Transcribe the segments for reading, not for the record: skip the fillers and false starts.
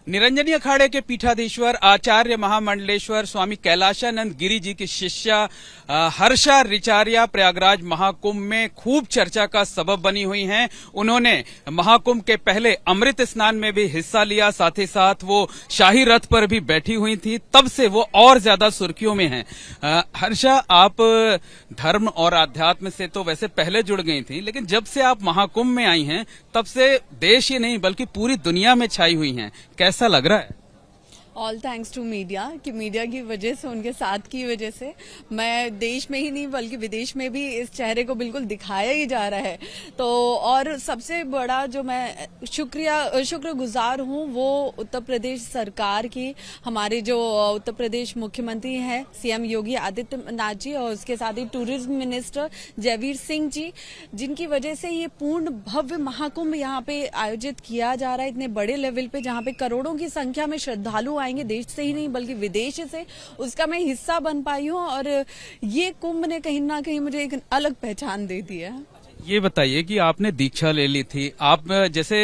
निरंजनी अखाड़े के पीठाधीश्वर आचार्य महामंडलेश्वर स्वामी कैलाशानंद गिरी जी की शिष्या हर्षा रिचारिया प्रयागराज महाकुंभ में खूब चर्चा का सबब बनी हुई हैं। उन्होंने महाकुंभ के पहले अमृत स्नान में भी हिस्सा लिया, साथ ही साथ वो शाही रथ पर भी बैठी हुई थी, तब से वो और ज्यादा सुर्खियों में हैं। हर्षा, आप धर्म और आध्यात्म से तो वैसे पहले जुड़ गई थी, लेकिन जब से आप महाकुंभ में आई हैं तब से देश ही नहीं बल्कि पूरी दुनिया में छाई हुई हैं। कैसा लग रहा है? ऑल थैंक्स टू मीडिया कि मीडिया की वजह से, उनके साथ की वजह से मैं देश में ही नहीं बल्कि विदेश में भी इस चेहरे को बिल्कुल दिखाया ही जा रहा है। तो और सबसे बड़ा जो मैं शुक्रगुजार हूँ वो उत्तर प्रदेश सरकार की, हमारे जो उत्तर प्रदेश मुख्यमंत्री हैं सीएम योगी आदित्यनाथ जी और उसके साथ ही टूरिज्म मिनिस्टर जयवीर सिंह जी, जिनकी वजह से ये पूर्ण भव्य महाकुंभ यहाँ पे आयोजित किया जा रहा है इतने बड़े लेवल पे, जहाँ पे करोड़ों की संख्या में श्रद्धालु आएंगे, देश से ही नहीं बल्कि विदेश से। उसका मैं हिस्सा बन पाई हूँ और ये कुंभ ने कहीं ना कहीं मुझे एक अलग पहचान दे दी है। ये बताइए कि आपने दीक्षा ले ली थी, आप जैसे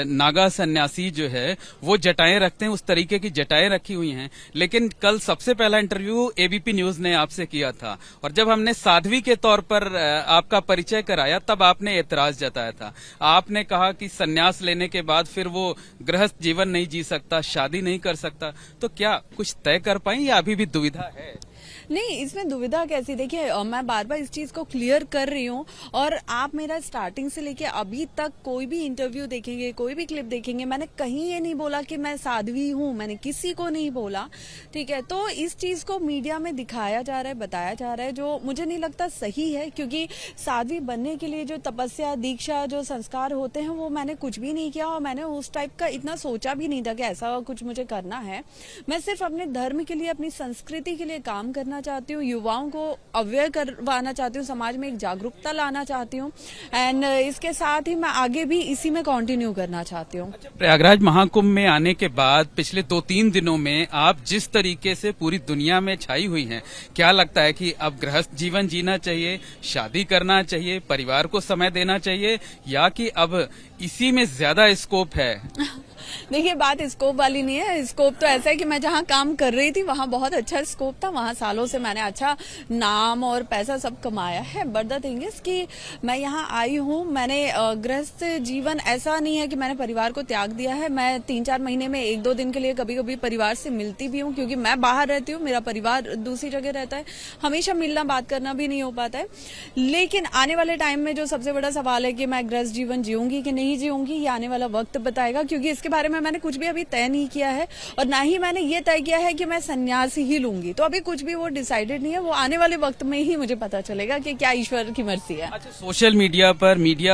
नागा सन्यासी जो है वो जटाएं रखते हैं, उस तरीके की जटाएं रखी हुई हैं, लेकिन कल सबसे पहला इंटरव्यू एबीपी न्यूज ने आपसे किया था और जब हमने साध्वी के तौर पर आपका परिचय कराया तब आपने एतराज जताया था। आपने कहा कि सन्यास लेने के बाद फिर वो गृहस्थ जीवन नहीं जी सकता, शादी नहीं कर सकता, तो क्या कुछ तय कर पाई या अभी भी दुविधा है? नहीं, इसमें दुविधा कैसी, देखिए मैं बार बार इस चीज को क्लियर कर रही हूँ और आप मेरा स्टार्टिंग से लेके अभी तक कोई भी इंटरव्यू देखेंगे, कोई भी क्लिप देखेंगे, मैंने कहीं ये नहीं बोला कि मैं साध्वी हूँ, मैंने किसी को नहीं बोला, ठीक है। तो इस चीज को मीडिया में दिखाया जा रहा है, बताया जा रहा है, जो मुझे नहीं लगता सही है, क्योंकि साध्वी बनने के लिए जो तपस्या, दीक्षा, जो संस्कार होते हैं वो मैंने कुछ भी नहीं किया और मैंने उस टाइप का इतना सोचा भी नहीं था कि ऐसा कुछ मुझे करना है। मैं सिर्फ अपने धर्म के लिए, अपनी संस्कृति के लिए काम करना चाहती हूँ, युवाओं को अवेयर करवाना चाहती हूँ, समाज में एक जागरूकता लाना चाहती हूँ एंड इसके साथ ही मैं आगे भी इसी में कंटिन्यू करना चाहती हूँ। प्रयागराज महाकुंभ में आने के बाद पिछले 2-3 दिनों में आप जिस तरीके से पूरी दुनिया में छाई हुई हैं, क्या लगता है कि अब गृहस्थ जीवन जीना चाहिए, शादी करना चाहिए, परिवार को समय देना चाहिए, या कि अब इसी में ज्यादा स्कोप है? देखिए, बात स्कोप वाली नहीं है। स्कोप तो ऐसा है कि मैं जहाँ काम कर रही थी वहाँ बहुत अच्छा स्कोप था, वहाँ सालों से मैंने अच्छा नाम और पैसा सब कमाया है। बट द थिंग इज कि मैं यहाँ आई हूँ, मैंने गृहस्थ जीवन ऐसा नहीं है कि मैंने परिवार को त्याग दिया है। मैं 3-4 महीने में 1-2 दिन के लिए कभी कभी परिवार से मिलती भी हूँ, क्योंकि मैं बाहर रहती हूँ, मेरा परिवार दूसरी जगह रहता है, हमेशा मिलना बात करना भी नहीं हो पाता है। लेकिन आने वाले टाइम में जो सबसे बड़ा सवाल है कि मैं गृहस्थ जीवन जीऊंगी कि नहीं जीऊंगी, ये आने वाला वक्त बताएगा, क्योंकि इसके बारे में मैंने कुछ भी अभी तय नहीं किया है और ना ही मैंने ये तय किया है कि मैं सन्यासी ही लूंगी। तो अभी कुछ भी वो डिसाइडेड नहीं है, वो आने वाले वक्त में ही मुझे पता चलेगा कि क्या ईश्वर की मर्जी है। अच्छा, सोशल मीडिया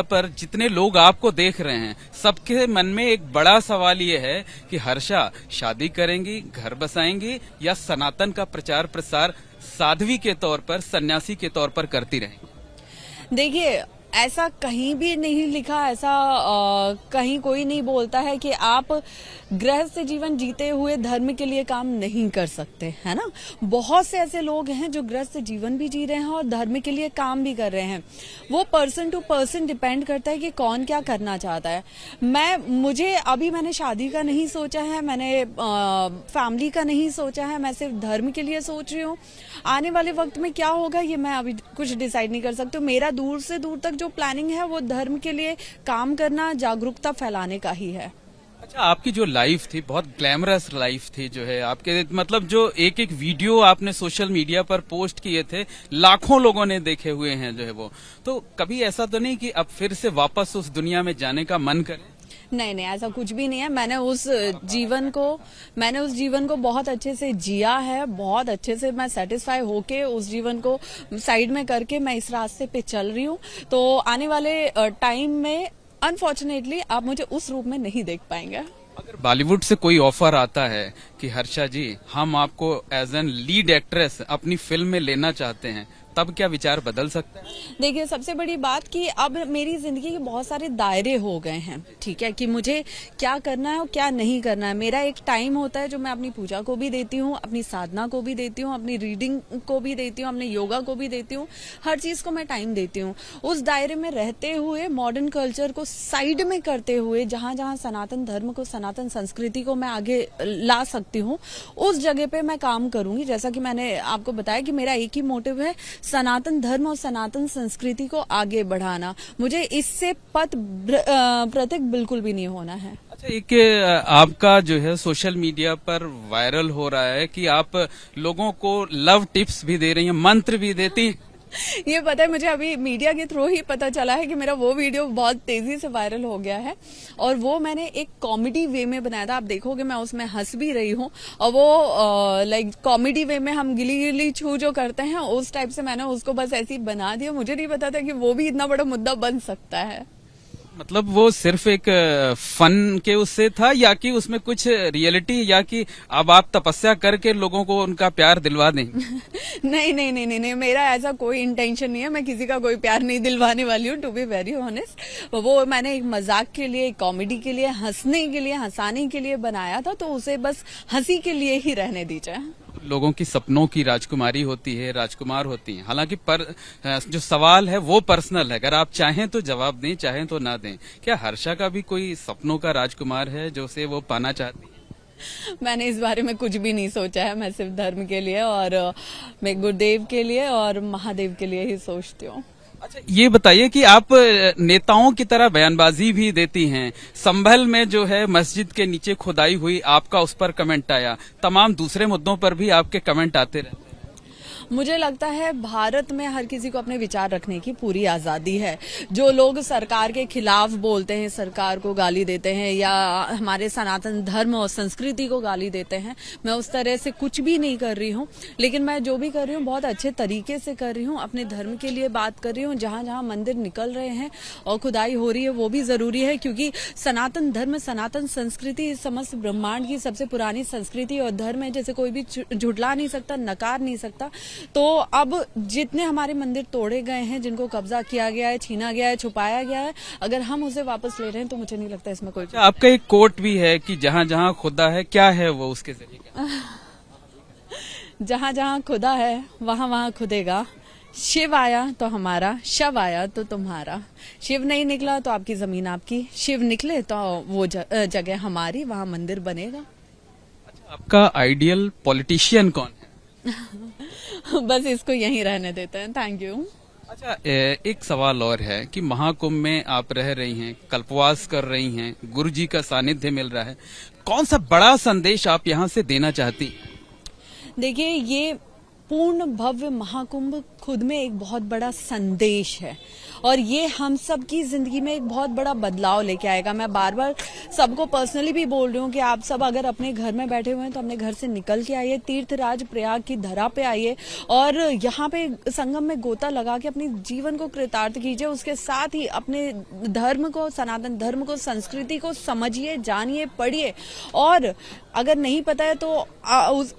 पर जितने लोग आपको देख रहे हैं, सबके मन में एक बड़ा सवाल ये है कि हर्षा शादी करेंगी, घर बसाएंगी या सनातन का प्रचार प्रसार साध्वी के तौर पर, सन्यासी के तौर पर करती रहेंगी? देखिए, ऐसा कहीं भी नहीं लिखा, ऐसा कहीं कोई नहीं बोलता है कि आप गृहस्थ जीवन जीते हुए धर्म के लिए काम नहीं कर सकते, है ना। बहुत से ऐसे लोग हैं जो गृहस्थ जीवन भी जी रहे हैं और धर्म के लिए काम भी कर रहे हैं। वो पर्सन टू पर्सन डिपेंड करता है कि कौन क्या करना चाहता है। मैंने शादी का नहीं सोचा है, मैंने फैमिली का नहीं सोचा है, मैं सिर्फ धर्म के लिए सोच रही हूँ। आने वाले वक्त में क्या होगा ये मैं अभी कुछ डिसाइड नहीं कर सकती। मेरा दूर से दूर तक जो प्लानिंग है वो धर्म के लिए काम करना, जागरूकता फैलाने का ही है। अच्छा, आपकी जो लाइफ थी बहुत ग्लैमरस लाइफ थी, जो है आपके, मतलब जो एक एक वीडियो आपने सोशल मीडिया पर पोस्ट किए थे, लाखों लोगों ने देखे हुए हैं जो है वो, तो कभी ऐसा तो नहीं कि अब फिर से वापस उस दुनिया में जाने का मन करे? नहीं, ऐसा कुछ भी नहीं है। मैंने उस जीवन को बहुत अच्छे से जिया है, बहुत अच्छे से मैं सेटिस्फाई होके उस जीवन को साइड में करके मैं इस रास्ते पे चल रही हूँ। तो आने वाले टाइम में अनफॉर्चुनेटली आप मुझे उस रूप में नहीं देख पाएंगे। अगर बॉलीवुड से कोई ऑफर आता है कि हर्षा जी हम आपको एज एन लीड एक्ट्रेस अपनी फिल्म में लेना चाहते हैं, तब क्या विचार बदल सकता है? देखिए, सबसे बड़ी बात कि अब मेरी जिंदगी के बहुत सारे दायरे हो गए हैं, ठीक है, कि मुझे क्या करना है और क्या नहीं करना है। मेरा एक टाइम होता है जो मैं अपनी पूजा को भी देती हूँ, अपनी साधना को भी देती हूँ, अपनी रीडिंग को भी देती हूँ, अपने योगा को भी देती हूँ, हर चीज को मैं टाइम देती हूँ। उस दायरे में रहते हुए मॉडर्न कल्चर को साइड में करते हुए जहां जहां सनातन धर्म को, सनातन संस्कृति को मैं आगे ला सकती हूँ, उस जगह पे मैं काम करूंगी। जैसा कि मैंने आपको बताया कि मेरा एक ही मोटिव है, सनातन धर्म और सनातन संस्कृति को आगे बढ़ाना। मुझे इससे पथ प्रतीक बिल्कुल भी नहीं होना है। अच्छा, एक आपका जो है सोशल मीडिया पर वायरल हो रहा है कि आप लोगों को लव टिप्स भी दे रही हैं, मंत्र भी देती हैं। ये पता है, मुझे अभी मीडिया के थ्रू ही पता चला है कि मेरा वो वीडियो बहुत तेजी से वायरल हो गया है, और वो मैंने एक कॉमेडी वे में बनाया था। आप देखोगे मैं उसमें हंस भी रही हूँ, और वो लाइक कॉमेडी वे में हम गिली गिली छू जो करते हैं, उस टाइप से मैंने उसको बस ऐसे ही बना दिया। मुझे नहीं पता था कि वो भी इतना बड़ा मुद्दा बन सकता है। मतलब वो सिर्फ एक फन के उससे था, या कि उसमें कुछ रियलिटी, या कि अब आप तपस्या करके लोगों को उनका प्यार दिलवा दें? नहीं नहीं नहीं नहीं नहीं, मेरा ऐसा कोई इंटेंशन नहीं है। मैं किसी का कोई प्यार नहीं दिलवाने वाली हूँ, टू बी वेरी ऑनेस्ट। वो मैंने एक मजाक के लिए, एक कॉमेडी के लिए, हंसने के लिए, हंसाने के लिए बनाया था, तो उसे बस हंसी के लिए ही रहने दीजिए। लोगों की सपनों की राजकुमारी होती है, राजकुमार होती हैं। हालांकि जो सवाल है वो पर्सनल है, अगर आप चाहें तो जवाब दें, चाहें तो ना दें। क्या हर्षा का भी कोई सपनों का राजकुमार है जो से वो पाना चाहती है? मैंने इस बारे में कुछ भी नहीं सोचा है। मैं सिर्फ धर्म के लिए और मैं गुरुदेव के लिए और महादेव के लिए ही सोचती हूँ। अच्छा, ये बताइए कि आप नेताओं की तरह बयानबाजी भी देती हैं। संभल में जो है मस्जिद के नीचे खुदाई हुई, आपका उस पर कमेंट आया, तमाम दूसरे मुद्दों पर भी आपके कमेंट आते रहते हैं। मुझे लगता है भारत में हर किसी को अपने विचार रखने की पूरी आजादी है। जो लोग सरकार के खिलाफ बोलते हैं, सरकार को गाली देते हैं, या हमारे सनातन धर्म और संस्कृति को गाली देते हैं, मैं उस तरह से कुछ भी नहीं कर रही हूँ। लेकिन मैं जो भी कर रही हूँ बहुत अच्छे तरीके से कर रही हूँ, अपने धर्म के लिए बात कर रही हूँ। जहां जहां मंदिर निकल रहे हैं और खुदाई हो रही है वो भी जरूरी है, क्योंकि सनातन धर्म, सनातन संस्कृति इस समस्त ब्रह्मांड की सबसे पुरानी संस्कृति और धर्म है, जैसे कोई भी झुठला नहीं सकता, नकार नहीं सकता। तो अब जितने हमारे मंदिर तोड़े गए हैं, जिनको कब्जा किया गया है, छीना गया है, छुपाया गया है, अगर हम उसे वापस ले रहे हैं तो मुझे नहीं लगता इसमें कोई। आपका एक कोट भी है कि जहां जहां खुदा है, क्या है वो, उसके जरिए? जहां जहां खुदा है वहां वहां खुदेगा। शिव आया तो हमारा, शव आया तो तुम्हारा। शिव नहीं निकला तो आपकी जमीन आपकी, शिव निकले तो वो जगह हमारी, वहां मंदिर बनेगा। अच्छा, आपका आइडियल पॉलिटिशियन कौन है? बस इसको यहीं रहने देते हैं। Thank you. अच्छा, एक सवाल और है कि महाकुंभ में आप रह रही हैं, कल्पवास कर रही हैं, गुरु जी का सानिध्य मिल रहा है, कौन सा बड़ा संदेश आप यहाँ से देना चाहती हैं? देखिए, ये पूर्ण भव्य महाकुंभ खुद में एक बहुत बड़ा संदेश है, और ये हम सब की जिंदगी में एक बहुत बड़ा बदलाव लेके आएगा। मैं बार बार सबको पर्सनली भी बोल रही हूँ कि आप सब अगर अपने घर में बैठे हुए हैं तो अपने घर से निकल के आइए, तीर्थराज प्रयाग की धरा पे आइए, और यहाँ पे संगम में गोता लगा के अपने जीवन को कृतार्थ कीजिए। उसके साथ ही अपने धर्म को, सनातन धर्म को, संस्कृति को समझिए, जानिए, पढ़िए, और अगर नहीं पता है तो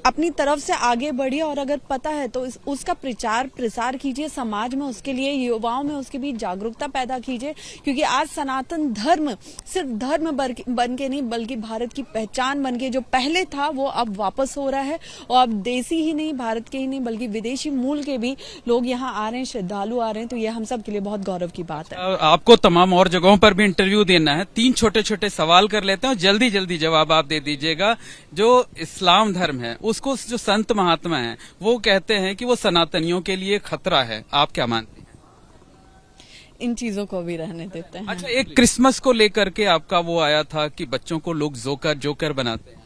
अपनी तरफ से आगे बढ़िए, और अगर पता है तो उसका प्रचार प्रसार कीजिए समाज में, उसके लिए युवाओं में उसके बीच जागरूकता पैदा कीजिए। क्योंकि आज सनातन धर्म सिर्फ धर्म बन के नहीं, बल्कि भारत की पहचान बन के, जो पहले था वो अब वापस हो रहा है, और अब देसी ही नहीं, भारत के ही नहीं, बल्कि विदेशी मूल के भी लोग यहाँ आ रहे हैं, श्रद्धालु आ रहे हैं। तो ये हम सब के लिए बहुत गौरव की बात है। आपको तमाम और जगहों पर भी इंटरव्यू देना है, 3 छोटे छोटे सवाल कर लेते हैं और जल्दी जल्दी जवाब आप दे दीजिएगा। जो इस्लाम धर्म है, उसको जो संत महात्मा हैं वो कहते हैं कि वो सनातनियों के लिए खतरा है, आप क्या मानते हैं? इन चीजों को भी रहने देते हैं। अच्छा, एक क्रिसमस को लेकर के आपका वो आया था कि बच्चों को लोग जोकर बनाते हैं।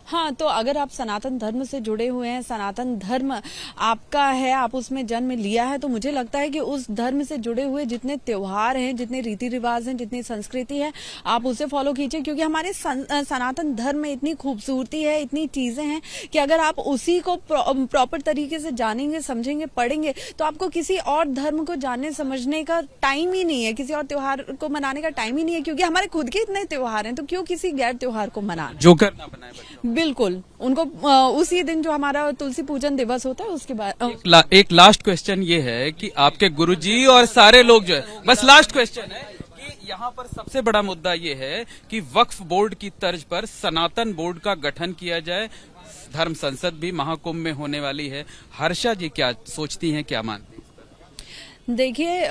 हाँ, तो अगर आप सनातन धर्म से जुड़े हुए हैं, सनातन धर्म आपका है, आप उसमें जन्म लिया है, तो मुझे लगता है कि उस धर्म से जुड़े हुए जितने त्योहार हैं, जितने रीति रिवाज हैं, जितनी संस्कृति है, आप उसे फॉलो कीजिए। क्योंकि हमारे सनातन धर्म में इतनी खूबसूरती है, इतनी चीजें हैं कि अगर आप उसी को प्रॉपर तरीके से जानेंगे, समझेंगे, पढ़ेंगे, तो आपको किसी और धर्म को जानने समझने का टाइम ही नहीं है, किसी और त्योहार को मनाने का टाइम ही नहीं है। क्योंकि हमारे खुद के इतने त्योहार हैं, तो क्यों किसी गैर त्योहार को मनाना? जोकर ना बनाए। बिल्कुल उनको उसी दिन जो हमारा तुलसी पूजन दिवस होता है उसके बाद एक लास्ट क्वेश्चन ये है कि आपके गुरुजी और सारे लोग जो है, बस लास्ट क्वेश्चन है कि यहाँ पर सबसे बड़ा मुद्दा ये है कि वक्फ बोर्ड की तर्ज पर सनातन बोर्ड का गठन किया जाए। धर्म संसद भी महाकुंभ में होने वाली है। हर्षा जी क्या सोचती हैं, क्या मानती हैं? देखिए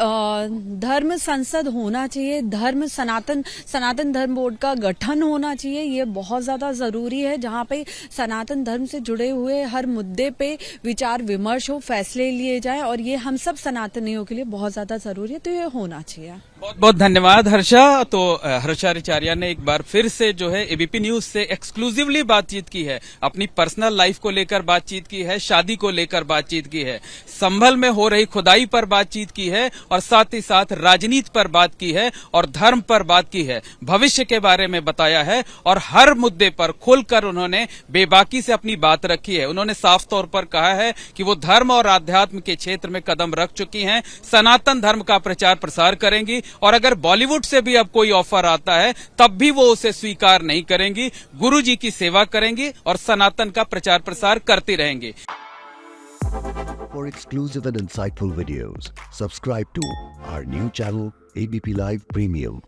धर्म संसद होना चाहिए, सनातन धर्म बोर्ड का गठन होना चाहिए, ये बहुत ज्यादा जरूरी है, जहाँ पे सनातन धर्म से जुड़े हुए हर मुद्दे पे विचार विमर्श हो, फैसले लिए जाएं, और ये हम सब सनातनियों के लिए बहुत ज्यादा जरूरी है, तो ये होना चाहिए। बहुत बहुत धन्यवाद हर्षा। तो हर्षा रिचारिया ने एक बार फिर से जो है एबीपी न्यूज से एक्सक्लूसिवली बातचीत की है, अपनी पर्सनल लाइफ को लेकर बातचीत की है, शादी को लेकर बातचीत की है, संभल में हो रही खुदाई पर बातचीत की है, और साथ ही साथ राजनीति पर बात की है और धर्म पर बात की है, भविष्य के बारे में बताया है, और हर मुद्दे पर खुलकर उन्होंने बेबाकी से अपनी बात रखी है। उन्होंने साफ तौर पर कहा है कि वो धर्म और आध्यात्म के क्षेत्र में कदम रख चुकी हैं, सनातन धर्म का प्रचार प्रसार करेंगी, और अगर बॉलीवुड से भी अब कोई ऑफर आता है तब भी वो उसे स्वीकार नहीं करेंगी। गुरु जी की सेवा करेंगी और सनातन का प्रचार प्रसार करती रहेंगी। For exclusive and insightful videos, subscribe to our new channel ABP Live Premium.